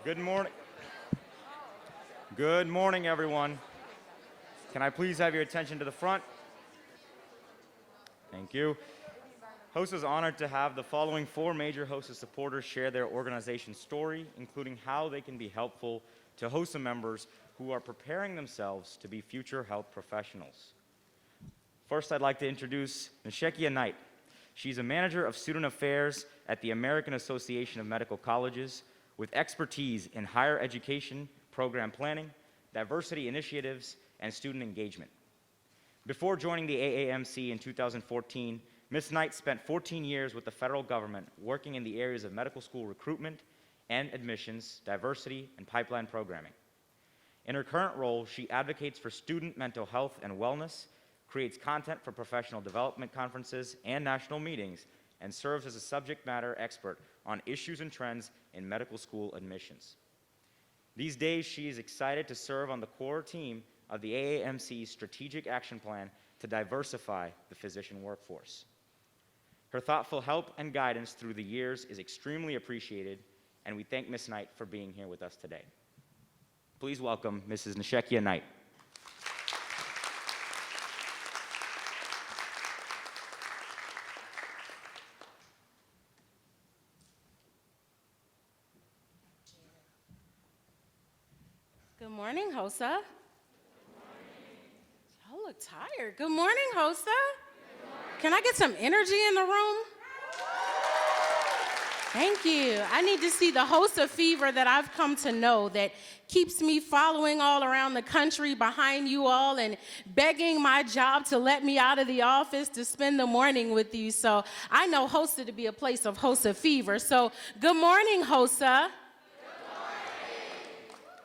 Good morning. Good morning, everyone. Can I please have your attention to the front? Thank you. HOSA is honored to have the following 4 major HOSA supporters share their organization's story, including how they can be helpful to HOSA members who are preparing themselves to be future health professionals. First, I'd like to introduce NaShieka Knight. She's a manager of student affairs at the American Association of Medical Colleges with expertise in higher education, program planning, diversity initiatives, and student engagement. Before joining the AAMC in 2014, Ms. Knight spent 14 years with the federal government working in the areas of medical school recruitment and admissions, diversity, and pipeline programming. In her current role, she advocates for student mental health and wellness, creates content for professional development conferences and national meetings, and serves as a subject matter expert on issues and trends in medical school admissions. These days, she is excited to serve on the core team of the AAMC's Strategic Action Plan to diversify the physician workforce. Her thoughtful help and guidance through the years is extremely appreciated, and we thank Ms. Knight for being here with us today. Please welcome Mrs. NaShieka Knight. Good morning, HOSA. Y'all look tired. Good morning, HOSA. Can I get some energy in the room? Thank you. I need to see the HOSA fever that I've come to know that keeps me following all around the country behind you all and begging my job to let me out of the office to spend the morning with you. So I know HOSA to be a place of HOSA fever. So good morning, HOSA.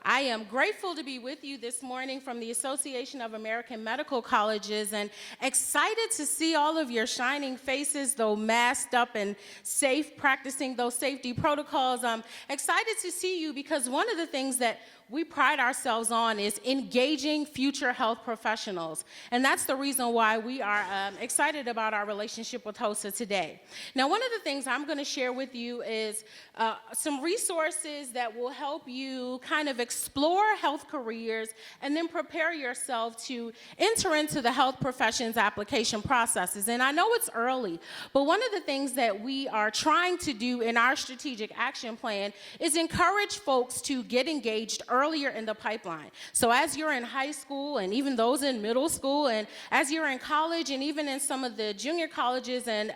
I am grateful to be with you this morning from the Association of American Medical Colleges and excited to see all of your shining faces, though masked up and safe, practicing those safety protocols. I'm excited to see you because one of the things that we pride ourselves on is engaging future health professionals. And that's the reason why we are excited about our relationship with HOSA today. Now, one of the things I'm going to share with you is some resources that will help you kind of explore health careers and then prepare yourself to enter into the health professions application processes. And I know it's early, but one of the things that we are trying to do in our strategic action plan is encourage folks to get engaged earlier in the pipeline. So as you're in high school and even those in middle school and as you're in college and even in some of the junior colleges and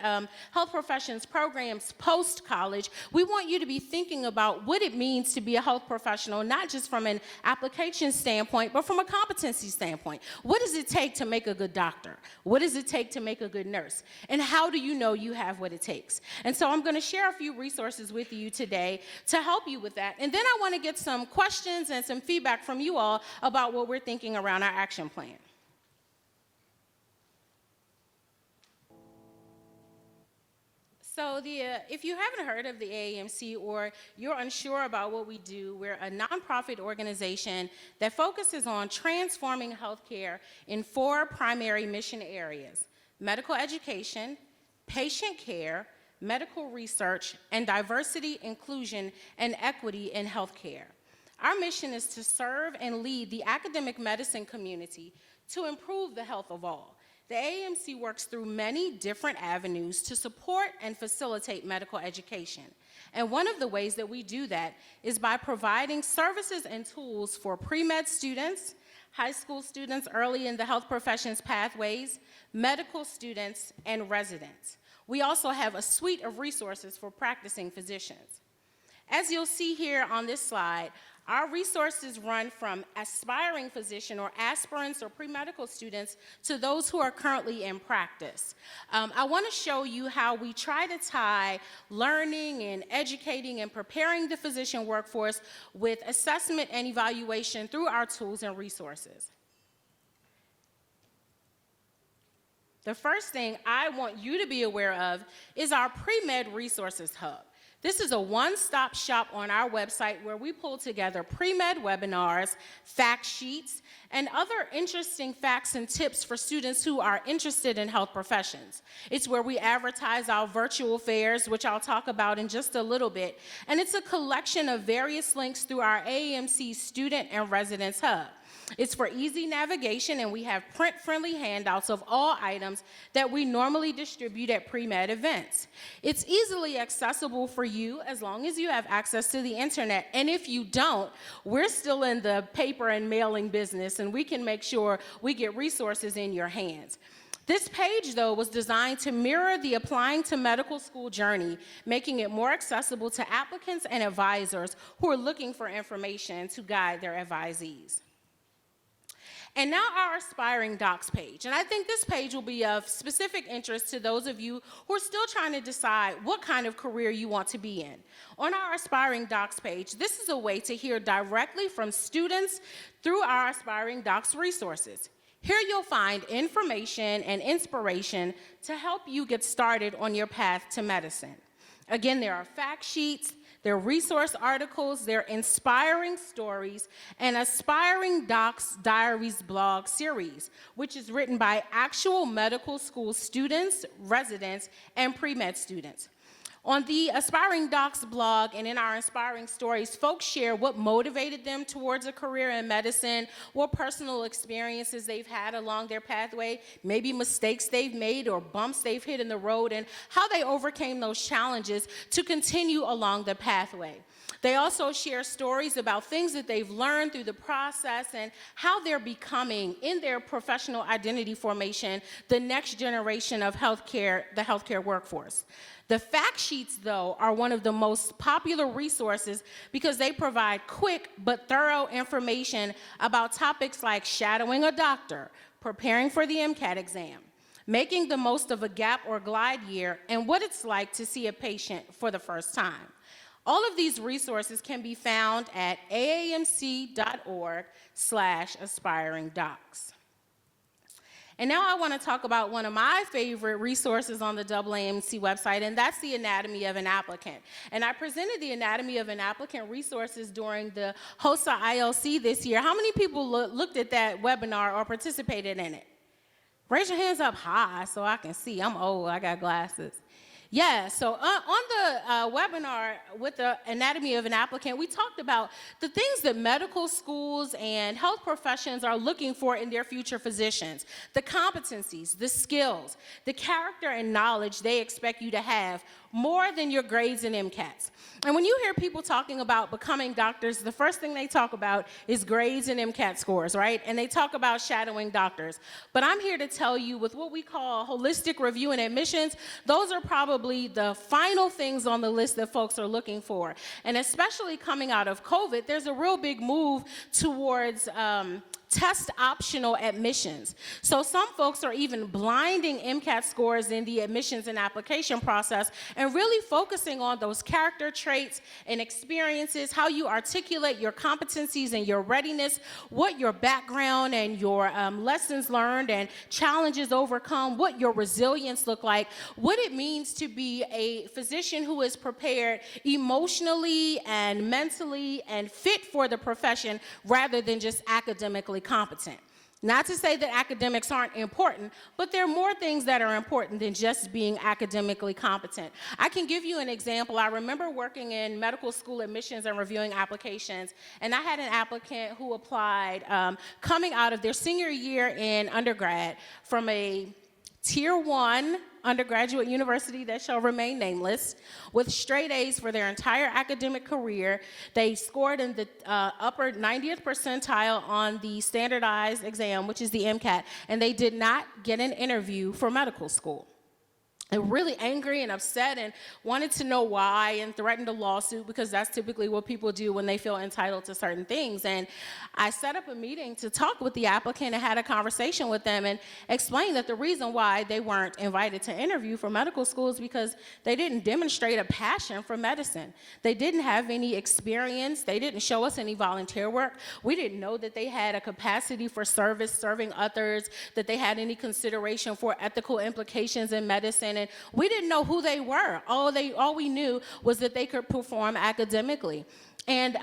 health professions programs post-college, we want you to be thinking about what it means to be a health professional, not just from an application standpoint, but from a competency standpoint. What does it take to make a good doctor? What does it take to make a good nurse? And how do you know you have what it takes? And so I'm going to share a few resources with you today to help you with that. And then I want to get some questions and some feedback from you all about what we're thinking around our action plan. So if you haven't heard of the AAMC or you're unsure about what we do, we're a nonprofit organization that focuses on transforming healthcare in 4 primary mission areas: medical education, patient care, medical research, and diversity, inclusion, and equity in healthcare. Our mission is to serve and lead the academic medicine community to improve the health of all. The AAMC works through many different avenues to support and facilitate medical education. And one of the ways that we do that is by providing services and tools for pre-med students, high school students early in the health professions pathways, medical students, and residents. We also have a suite of resources for practicing physicians. As you'll see here on this slide, our resources run from aspiring physician or aspirants or pre-medical students to those who are currently in practice. I want to show you how we try to tie learning and educating and preparing the physician workforce with assessment and evaluation through our tools and resources. The first thing I want you to be aware of is our PreMed Resources Hub. This is a one-stop shop on our website where we pull together pre-med webinars, fact sheets, and other interesting facts and tips for students who are interested in health professions. It's where we advertise our virtual fairs, which I'll talk about in just a little bit, and it's a collection of various links through our AAMC Student and Residence Hub. It's for easy navigation, and we have print-friendly handouts of all items that we normally distribute at pre-med events. It's easily accessible for you as long as you have access to the internet, and if you don't, we're still in the paper and mailing business, and we can make sure we get resources in your hands. This page, though, was designed to mirror the applying to medical school journey, making it more accessible to applicants and advisors who are looking for information to guide their advisees. And now our aspiring docs page. And I think this page will be of specific interest to those of you who are still trying to decide what kind of career you want to be in. On our aspiring docs page, this is a way to hear directly from students through our aspiring docs resources. Here you'll find information and inspiration to help you get started on your path to medicine. Again, there are fact sheets, there are resource articles, there are inspiring stories, and Aspiring Docs Diaries blog series, which is written by actual medical school students, residents, and pre-med students. On the Aspiring Docs blog and in our Inspiring Stories, folks share what motivated them towards a career in medicine, what personal experiences they've had along their pathway, maybe mistakes they've made or bumps they've hit in the road, and how they overcame those challenges to continue along the pathway. They also share stories about things that they've learned through the process and how they're becoming, in their professional identity formation, the next generation of healthcare, the healthcare workforce. The fact sheets, though, are one of the most popular resources because they provide quick but thorough information about topics like shadowing a doctor, preparing for the MCAT exam, making the most of a gap or glide year, and what it's like to see a patient for the first time. All of these resources can be found at aamc.org/aspiringdocs. And now I want to talk about one of my favorite resources on the AAMC website, and that's the Anatomy of an Applicant. And I presented the Anatomy of an Applicant resources during the HOSA-ILC this year. How many people looked at that webinar or participated in it? Raise your hands up high so I can see. I'm old, I got glasses. Yeah, so on the webinar with the Anatomy of an Applicant, we talked about the things that medical schools and health professions are looking for in their future physicians, the competencies, the skills, the character and knowledge they expect you to have more than your grades and MCATs. And when you hear people talking about becoming doctors, the first thing they talk about is grades and MCAT scores, right? And they talk about shadowing doctors. But I'm here to tell you, with what we call holistic review and admissions, those are probably the final things on the list that folks are looking for. And especially coming out of COVID, there's a real big move towards test optional admissions. So some folks are even blinding MCAT scores in the admissions and application process and really focusing on those character traits and experiences, how you articulate your competencies and your readiness, what your background and your lessons learned and challenges overcome, what your resilience look like, what it means to be a physician who is prepared emotionally and mentally and fit for the profession rather than just academically competent. Not to say that academics aren't important, but there are more things that are important than just being academically competent. I can give you an example. I remember working in medical school admissions and reviewing applications, and I had an applicant who applied coming out of their senior year in undergrad from a Tier 1 undergraduate university that shall remain nameless, with straight A's for their entire academic career. They scored in the upper 90th percentile on the standardized exam, which is the MCAT, and they did not get an interview for medical school. They were really angry and upset and wanted to know why and threatened a lawsuit, because that's typically what people do when they feel entitled to certain things. And I set up a meeting to talk with the applicant and had a conversation with them and explained that the reason why they weren't invited to interview for medical school is because they didn't demonstrate a passion for medicine. They didn't have any experience. They didn't show us any volunteer work. We didn't know that they had a capacity for service, serving others, that they had any consideration for ethical implications in medicine. and we didn't know who they were. All we knew was that they could perform academically. And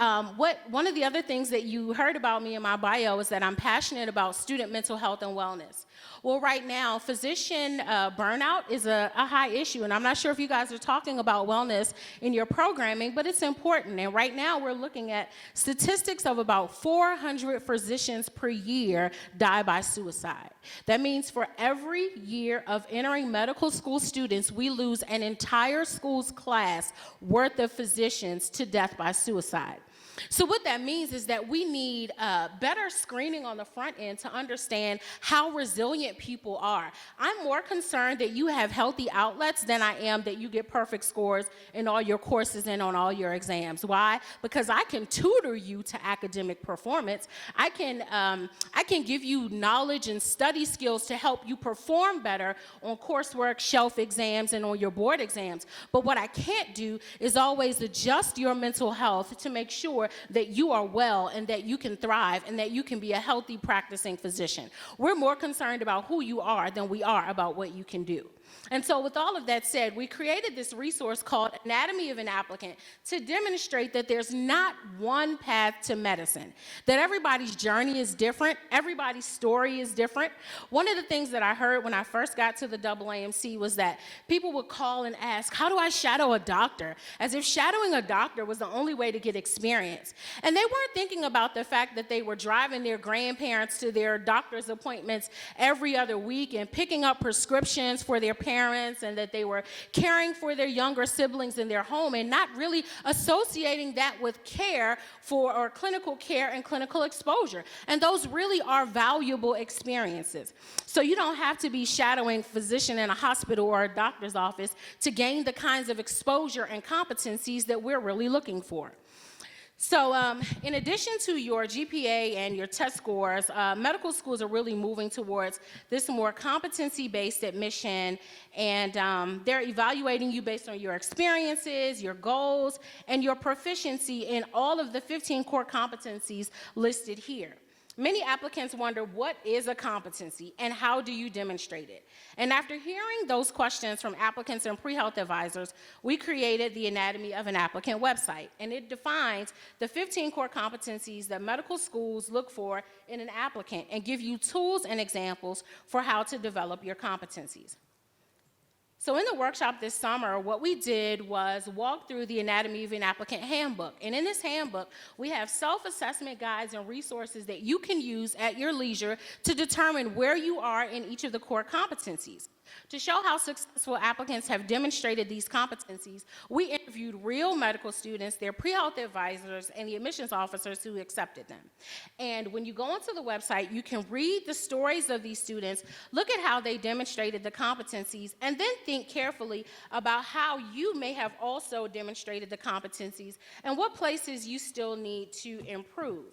one of the other things that you heard about me in my bio is that I'm passionate about student mental health and wellness. Well, right now, physician burnout is a high issue, and I'm not sure if you guys are talking about wellness in your programming, but it's important. And right now, we're looking at statistics of about 400 physicians per year die by suicide. That means for every year of entering medical school students, we lose an entire school's class worth of physicians to death by suicide. So what that means is that we need better screening on the front end to understand how resilient people are. I'm more concerned that you have healthy outlets than I am that you get perfect scores in all your courses and on all your exams. Why? Because I can tutor you to academic performance. I can give you knowledge and study skills to help you perform better on coursework, shelf exams, and on your board exams. But what I can't do is always adjust your mental health to make sure that you are well and that you can thrive and that you can be a healthy practicing physician. We're more concerned about who you are than we are about what you can do. And so with all of that said, we created this resource called Anatomy of an Applicant to demonstrate that there's not one path to medicine, that everybody's journey is different, everybody's story is different. One of the things that I heard when I first got to the AAMC was that people would call and ask, how do I shadow a doctor? As if shadowing a doctor was the only way to get experience. And they weren't thinking about the fact that they were driving their grandparents to their doctor's appointments every other week and picking up prescriptions for their parents, and that they were caring for their younger siblings in their home and not really associating that with care or clinical care and clinical exposure. And those really are valuable experiences. So you don't have to be shadowing a physician in a hospital or a doctor's office to gain the kinds of exposure and competencies that we're really looking for. So in addition to your GPA and your test scores, medical schools are really moving towards this more competency-based admission, and they're evaluating you based on your experiences, your goals, and your proficiency in all of the 15 core competencies listed here. Many applicants wonder, what is a competency and how do you demonstrate it? And after hearing those questions from applicants and pre-health advisors, we created the Anatomy of an Applicant website, and it defines the 15 core competencies that medical schools look for in an applicant and give you tools and examples for how to develop your competencies. So in the workshop this summer, what we did was walk through the Anatomy of an Applicant Handbook. And in this handbook, we have self-assessment guides and resources that you can use at your leisure to determine where you are in each of the core competencies. To show how successful applicants have demonstrated these competencies, we interviewed real medical students, their pre-health advisors, and the admissions officers who accepted them. And when you go onto the website, you can read the stories of these students, look at how they demonstrated the competencies, and then think carefully about how you may have also demonstrated the competencies and what places you still need to improve.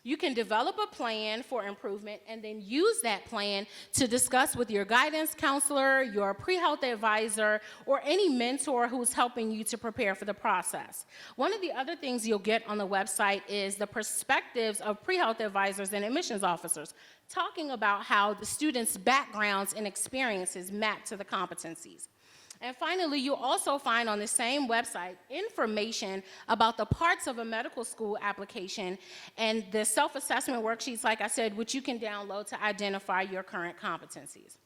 You can develop a plan for improvement and then use that plan to discuss with your guidance counselor, your pre-health advisor, or any mentor who's helping you to prepare for the process. One of the other things you'll get on the website is the perspectives of pre-health advisors and admissions officers, talking about how the students' backgrounds and experiences map to the competencies. And finally, you'll also find on the same website information about the parts of a medical school application and the self-assessment worksheets, like I said, which you can download to identify your current competencies.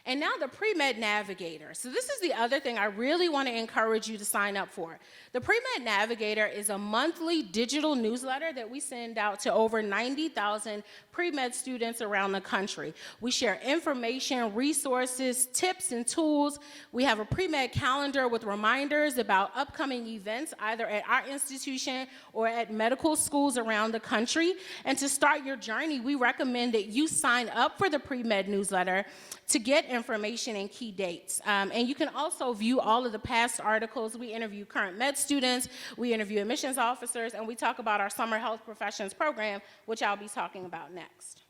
And now the PreMed Navigator. So this is the other thing I really want to encourage you to sign up for. The PreMed Navigator is a monthly digital newsletter that we send out to over 90,000 pre-med students around the country. We share information, resources, tips, and tools. We have a pre-med calendar with reminders about upcoming events, either at our institution or at medical schools around the country. And to start your journey, we recommend that you sign up for the pre-med newsletter to get information and key dates. And you can also view all of the past articles. We interview current med students, we interview admissions officers, and we talk about our summer health professions program, which I'll be talking about next.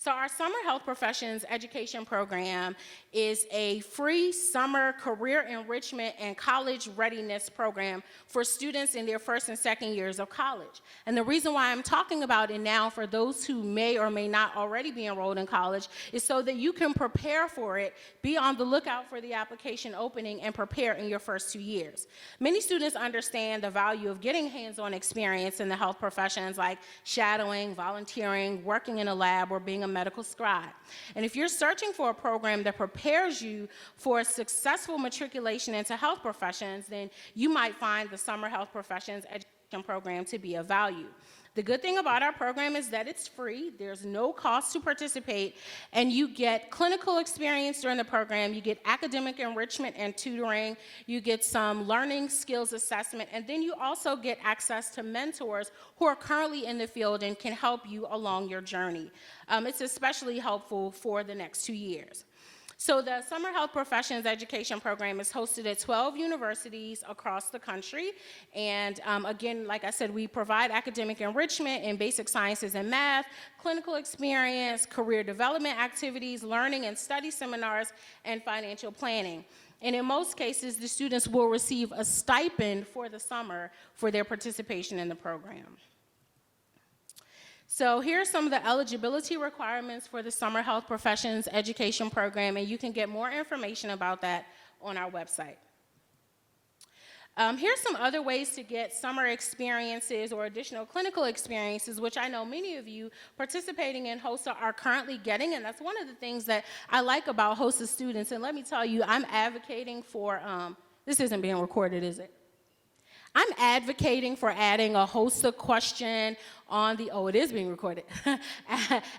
So our Summer Health Professions Education Program is a free summer career enrichment and college readiness program for students in their first and second years of college. And the reason why I'm talking about it now for those who may or may not already be enrolled in college is so that you can prepare for it, be on the lookout for the application opening, and prepare in your first 2 years. Many students understand the value of getting hands-on experience in the health professions like shadowing, volunteering, working in a lab, or being a medical scribe. And if you're searching for a program that prepares you for a successful matriculation into health professions, then you might find the Summer Health Professions Education Program to be of value. The good thing about our program is that it's free, there's no cost to participate, and you get clinical experience during the program, you get academic enrichment and tutoring, you get some learning skills assessment, and then you also get access to mentors who are currently in the field and can help you along your journey. It's especially helpful for the next 2 years. So the Summer Health Professions Education Program is hosted at 12 universities across the country. And again, like I said, we provide academic enrichment in basic sciences and math, clinical experience, career development activities, learning and study seminars, and financial planning. And in most cases, the students will receive a stipend for the summer for their participation in the program. So here are some of the eligibility requirements for the Summer Health Professions Education Program, and you can get more information about that on our website. Here's some other ways to get summer experiences or additional clinical experiences, which I know many of you participating in HOSA are currently getting, and that's one of the things that I like about HOSA students. And let me tell you, I'm advocating for, this isn't being recorded, is it? I'm advocating for adding a HOSA question on the, oh, it is being recorded.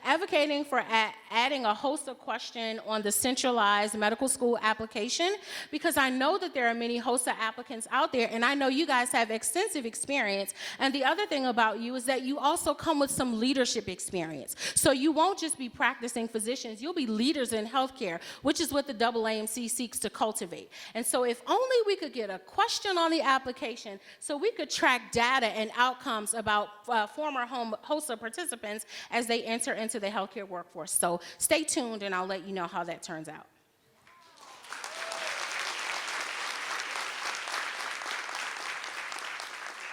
Advocating for adding a HOSA question on the centralized medical school application, because I know that there are many HOSA applicants out there, and I know you guys have extensive experience. And the other thing about you is that you also come with some leadership experience. So you won't just be practicing physicians, you'll be leaders in healthcare, which is what the AAMC seeks to cultivate. And so if only we could get a question on the application so we could track data and outcomes about former HOSA participants as they enter into the healthcare workforce. So stay tuned and I'll let you know how that turns out.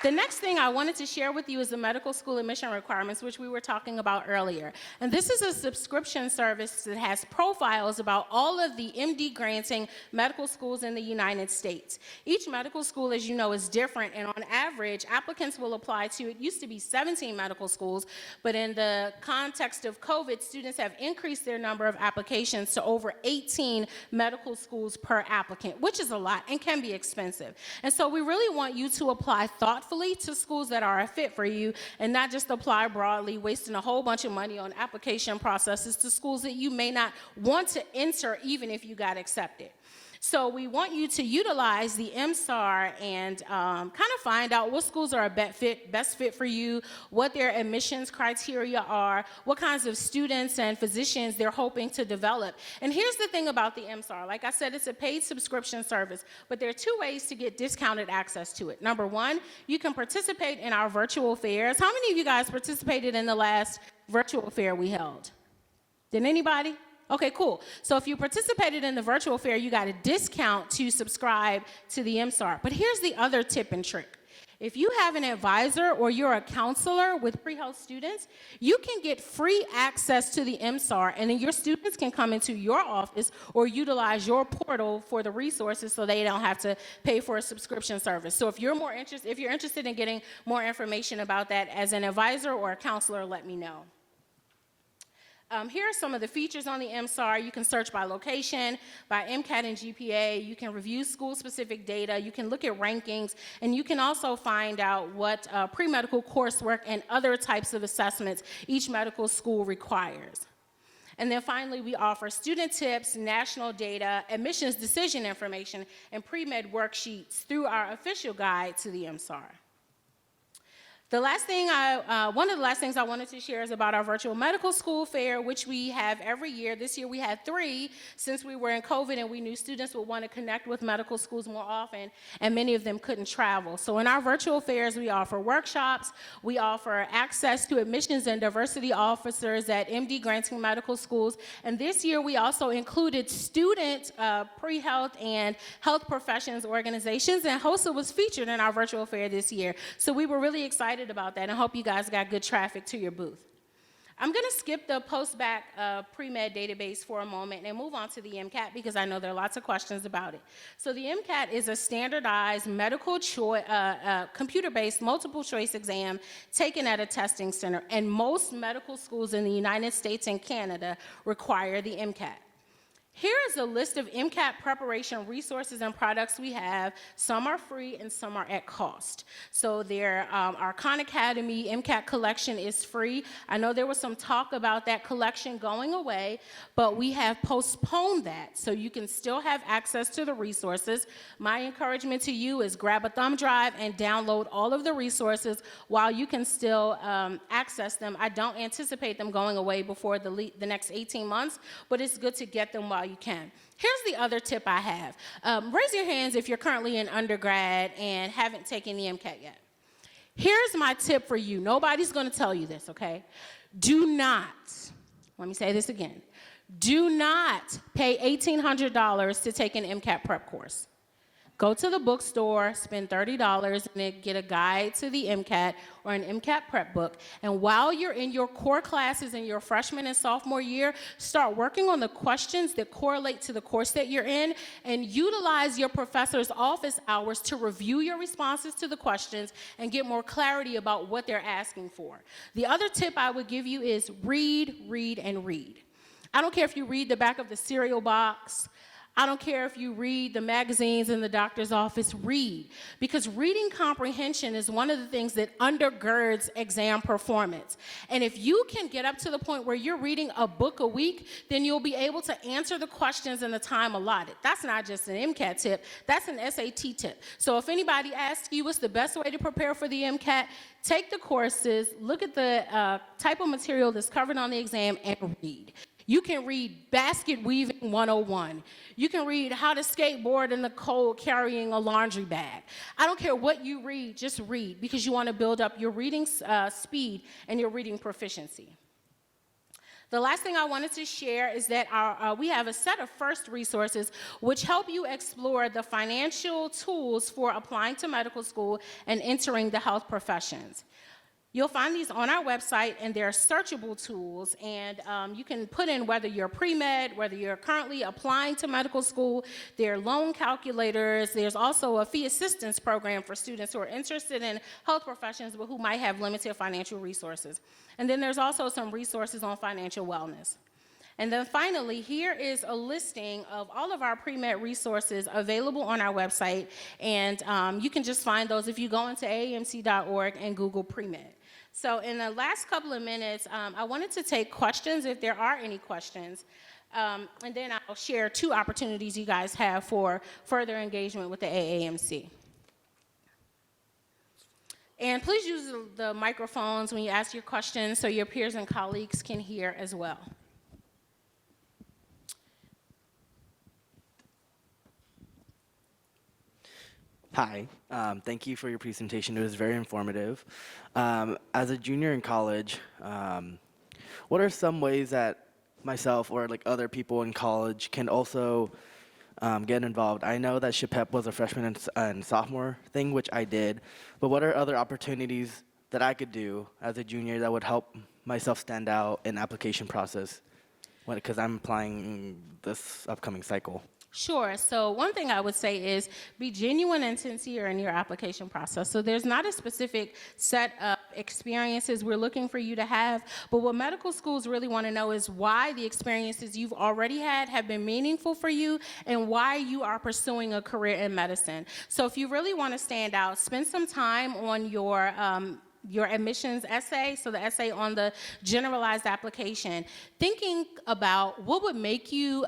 The next thing I wanted to share with you is the medical school admission requirements, which we were talking about earlier. And this is a subscription service that has profiles about all of the MD granting medical schools in the United States. Each medical school, as you know, is different, and on average, applicants will apply to, it used to be 17 medical schools, but in the context of COVID, students have increased their number of applications to over 18 medical schools per applicant, which is a lot and can be expensive. And so we really want you to apply thoughtfully to schools that are a fit for you and not just apply broadly, wasting a whole bunch of money on application processes to schools that you may not want to enter even if you got accepted. So we want you to utilize the MSR and kind of find out what schools are a best fit for you, what their admissions criteria are, what kinds of students and physicians they're hoping to develop. And here's the thing about the MSR. Like I said, it's a paid subscription service, but there are two ways to get discounted access to it. Number one, you can participate in our virtual fairs. How many of you guys participated in the last virtual fair we held? Did anybody? Okay, cool. So if you participated in the virtual fair, you got a discount to subscribe to the MSR. But here's the other tip and trick. If you have an advisor or you're a counselor with pre-health students, you can get free access to the MSR, and then your students can come into your office or utilize your portal for the resources so they don't have to pay for a subscription service. So if you're interested in getting more information about that as an advisor or a counselor, let me know. Here are some of the features on the MSR. You can search by location, by MCAT and GPA. You can review school-specific data. You can look at rankings. And you can also find out what pre-medical coursework and other types of assessments each medical school requires. And then finally, we offer student tips, national data, admissions decision information, and pre-med worksheets through our official guide to the MSR. One of the last things I wanted to share is about our virtual medical school fair, which we have every year. This year we had 3 since we were in COVID and we knew students would want to connect with medical schools more often, and many of them couldn't travel. So in our virtual fairs, we offer workshops, we offer access to admissions and diversity officers at MD granting medical schools, and this year we also included student pre-health and health professions organizations, and HOSA was featured in our virtual fair this year. So we were really excited about that, and hope you guys got good traffic to your booth. I'm going to skip the post-bac pre-med database for a moment and move on to the MCAT because I know there are lots of questions about it. So the MCAT is a standardized medical computer-based multiple choice exam taken at a testing center, and most medical schools in the United States and Canada require the MCAT. Here is a list of MCAT preparation resources and products we have. Some are free and some are at cost. So our Khan Academy MCAT collection is free. I know there was some talk about that collection going away, but we have postponed that, so you can still have access to the resources. My encouragement to you is grab a thumb drive and download all of the resources while you can still access them. I don't anticipate them going away before the next 18 months, but it's good to get them while you can. Here's the other tip I have. Raise your hands if you're currently in undergrad and haven't taken the MCAT yet. Here's my tip for you. Nobody's going to tell you this, okay? Do not, let me say this again, do not pay $1,800 to take an MCAT prep course. Go to the bookstore, spend $30, and then get a guide to the MCAT or an MCAT prep book. And while you're in your core classes in your freshman and sophomore year, start working on the questions that correlate to the course that you're in, and utilize your professor's office hours to review your responses to the questions and get more clarity about what they're asking for. The other tip I would give you is read, read, and read. I don't care if you read the back of the cereal box. I don't care if you read the magazines in the doctor's office, read. Because reading comprehension is one of the things that undergirds exam performance. And if you can get up to the point where you're reading a book a week, then you'll be able to answer the questions in the time allotted. That's not just an MCAT tip, that's an SAT tip. So if anybody asks you what's the best way to prepare for the MCAT, take the courses, look at the type of material that's covered on the exam, and read. You can read Basket Weaving 101. You can read How to Skateboard in the Cold Carrying a Laundry Bag. I don't care what you read, just read, because you want to build up your reading speed and your reading proficiency. The last thing I wanted to share is that we have a set of FIRST resources which help you explore the financial tools for applying to medical school and entering the health professions. You'll find these on our website, and they're searchable tools, and you can put in whether you're pre-med, whether you're currently applying to medical school. There are loan calculators. There's also a fee assistance program for students who are interested in health professions but who might have limited financial resources. And then there's also some resources on financial wellness. And then finally, here is a listing of all of our pre-med resources available on our website, and you can just find those if you go into AAMC.org and Google pre-med. So in the last couple of minutes, I wanted to take questions if there are any questions, and then I'll share 2 opportunities you guys have for further engagement with the AAMC. And please use the microphones when you ask your questions so your peers and colleagues can hear as well. Hi, thank you for your presentation. It was very informative. As a junior in college, what are some ways that myself or like other people in college can also get involved? I know that SHPEP was a freshman and sophomore thing, which I did, but what are other opportunities that I could do as a junior that would help myself stand out in application process because I'm applying this upcoming cycle? Sure. So one thing I would say is be genuine and sincere in your application process. So there's not a specific set of experiences we're looking for you to have, but what medical schools really want to know is why the experiences you've already had have been meaningful for you and why you are pursuing a career in medicine. So if you really want to stand out, spend some time on your admissions essay, so the essay on the generalized application, thinking about what would make you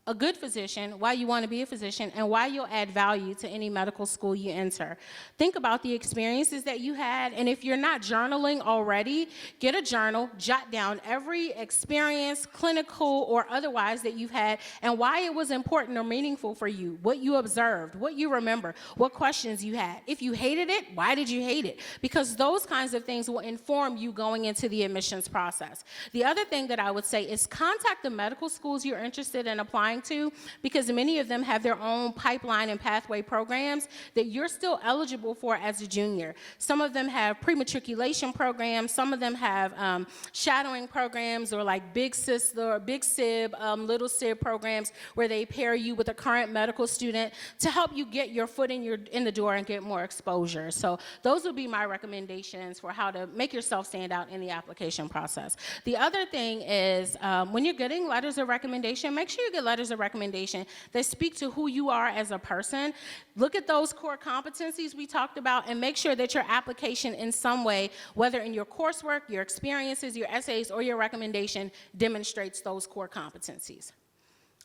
a good physician, why you want to be a physician, and why you'll add value to any medical school you enter. Think about the experiences that you had, and if you're not journaling already, get a journal, jot down every experience, clinical or otherwise, that you've had, and why it was important or meaningful for you, what you observed, what you remember, what questions you had. If you hated it, why did you hate it? Because those kinds of things will inform you going into the admissions process. The other thing that I would say is contact the medical schools you're interested in applying to, because many of them have their own pipeline and pathway programs that you're still eligible for as a junior. Some of them have pre-matriculation programs, some of them have shadowing programs, or like big SIS or big SIB, little SIB programs where they pair you with a current medical student to help you get your foot in the door and get more exposure. So those would be my recommendations for how to make yourself stand out in the application process. The other thing is when you're getting letters of recommendation, make sure you get letters of recommendation that speak to who you are as a person. Look at those core competencies we talked about and make sure that your application in some way, whether in your coursework, your experiences, your essays, or your recommendation, demonstrates those core competencies.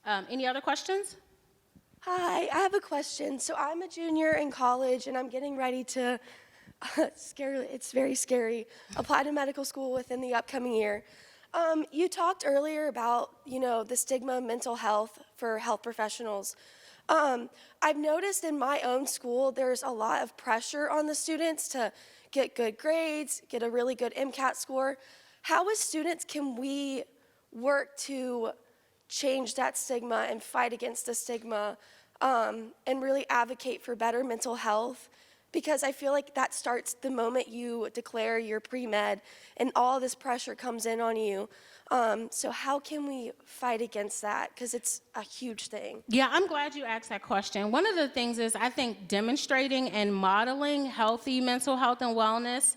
Any other questions? Hi, I have a question. So I'm a junior in college, and I'm getting ready to, it's very scary, apply to medical school within the upcoming year. You talked earlier about, the stigma of mental health for health professionals. I've noticed in my own school, there's a lot of pressure on the students to get good grades, get a really good MCAT score. How as students can we work to change that stigma and fight against the stigma and really advocate for better mental health? Because I feel like that starts the moment you declare your pre-med and all this pressure comes in on you. So how can we fight against that? Because it's a huge thing. Yeah, I'm glad you asked that question. One of the things is I think demonstrating and modeling healthy mental health and wellness,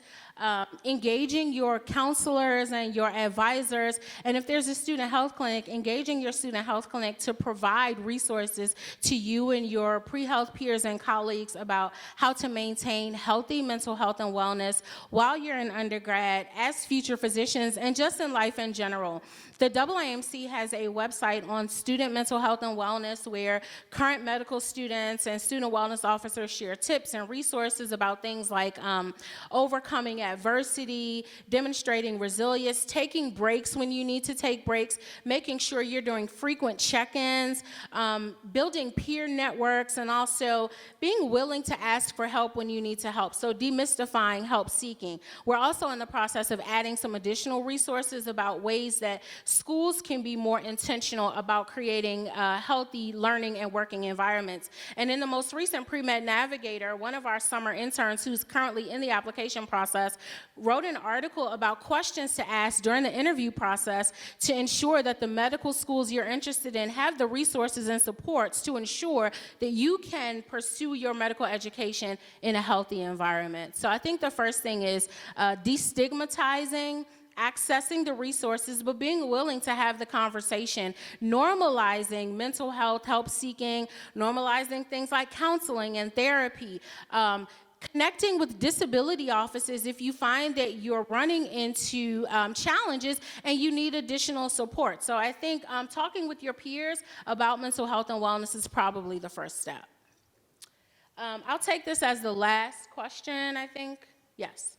engaging your counselors and your advisors, and if there's a student health clinic, engaging your student health clinic to provide resources to you and your pre-health peers and colleagues about how to maintain healthy mental health and wellness while you're in undergrad, as future physicians, and just in life in general. The AAMC has a website on student mental health and wellness where current medical students and student wellness officers share tips and resources about things like overcoming adversity, demonstrating resilience, taking breaks when you need to take breaks, making sure you're doing frequent check-ins, building peer networks, and also being willing to ask for help when you need to help. So demystifying help seeking. We're also in the process of adding some additional resources about ways that schools can be more intentional about creating healthy learning and working environments. And in the most recent PreMed Navigator, one of our summer interns who's currently in the application process wrote an article about questions to ask during the interview process to ensure that the medical schools you're interested in have the resources and supports to ensure that you can pursue your medical education in a healthy environment. So I think the first thing is destigmatizing, accessing the resources, but being willing to have the conversation, normalizing mental health, help seeking, normalizing things like counseling and therapy, connecting with disability offices if you find that you're running into challenges and you need additional support. So I think talking with your peers about mental health and wellness is probably the first step. I'll take this as the last question, I think. Yes.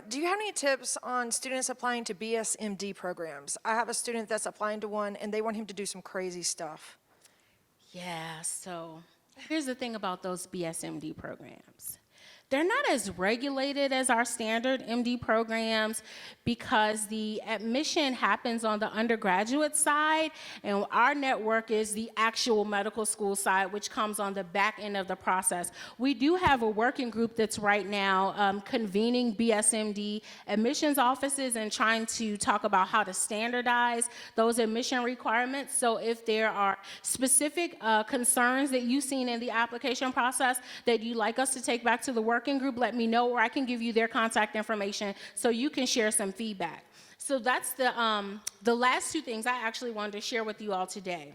Do you have any tips on students applying to BSMD programs? I have a student that's applying to one, and they want him to do some crazy stuff. Yeah, so here's the thing about those BSMD programs. They're not as regulated as our standard MD programs because the admission happens on the undergraduate side, and our network is the actual medical school side, which comes on the back end of the process. We do have a working group that's right now convening BSMD admissions offices and trying to talk about how to standardize those admission requirements. So if there are specific concerns that you've seen in the application process that you'd like us to take back to the working group, let me know, or I can give you their contact information so you can share some feedback. So that's the last two things I actually wanted to share with you all today.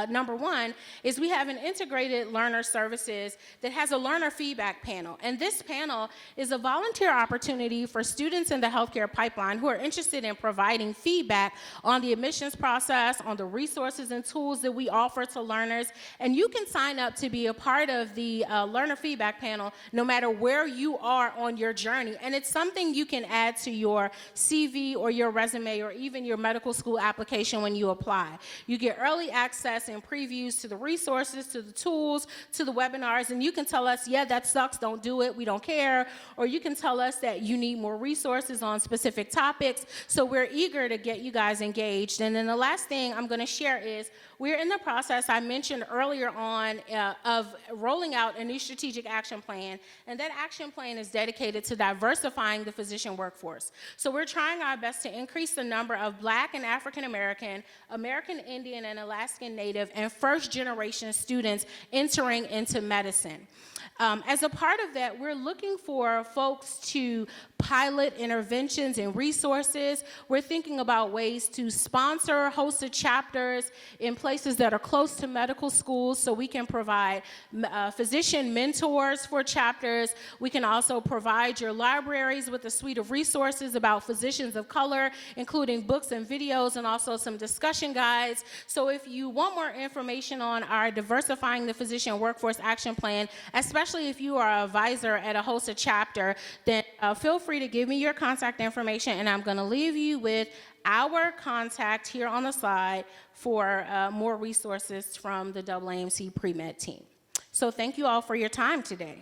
Number one is we have an integrated learner services that has a learner feedback panel. And this panel is a volunteer opportunity for students in the healthcare pipeline who are interested in providing feedback on the admissions process, on the resources and tools that we offer to learners. And you can sign up to be a part of the learner feedback panel no matter where you are on your journey. And it's something you can add to your CV or your resume or even your medical school application when you apply. You get early access and previews to the resources, to the tools, to the webinars, and you can tell us, yeah, that sucks, don't do it, we don't care, or you can tell us that you need more resources on specific topics. So we're eager to get you guys engaged. And then the last thing I'm going to share is we're in the process I mentioned earlier on of rolling out a new strategic action plan, and that action plan is dedicated to diversifying the physician workforce. So we're trying our best to increase the number of Black and African American, American Indian and Alaskan Native, and first-generation students entering into medicine. As a part of that, we're looking for folks to pilot interventions and resources. We're thinking about ways to sponsor HOSA chapters in places that are close to medical schools so we can provide physician mentors for chapters. We can also provide your libraries with a suite of resources about physicians of color, including books and videos and also some discussion guides. So if you want more information on our Diversifying the Physician Workforce Action Plan, especially if you are an advisor at a HOSA chapter, then feel free to give me your contact information, and I'm going to leave you with our contact here on the slide for more resources from the AAMC PreMed team. So thank you all for your time today.